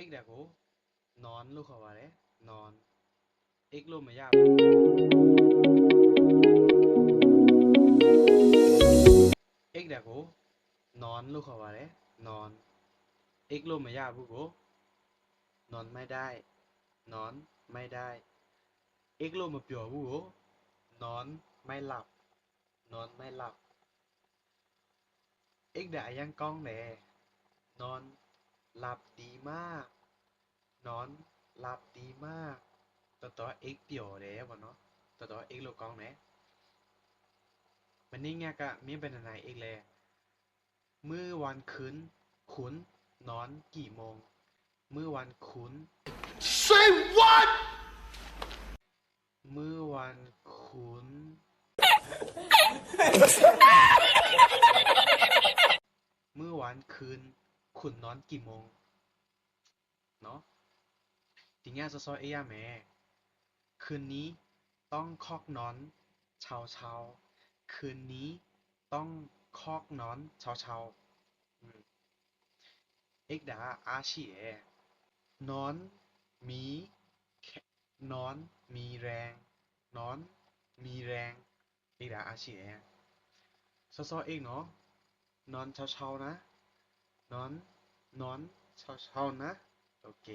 Ek देखो नॉन लो खवारे नॉन एक लो में या एक देखो नॉन लो खवारे नॉन एक लो में या बुकोนอนไม่ได้นอนไม่ได้เอกโลมาเปียวบูนอนไม่หลับนอนไม่หลับเอกได้ยังก้องแหลนอนหลับดีมากนอนหลับดีมากต่อเอกเปียวแหลบ่เนาะต่อเอกโลก้องแหนมันนี่ไงก็มีเป็นไหนเอกแลมื้อวันคืนคุณนอนกี่โมงมื้อวันคุณ Say what? มื้อวันคุณมื้อวันคืนคุณนอนกี่โมงเนาะทีเนี้ยซอๆเอยาแม่คืนนี้ต้องคอกนอนเช้าๆคืนนี้ต้องคอกนอนเช้าๆเอกดาอาชีนอนมีนอนมีแรงนอนมีแรงเอกดาอาชีซอๆเอกเนาะนอนเช้าๆนะนอนเช้าๆนะโอเค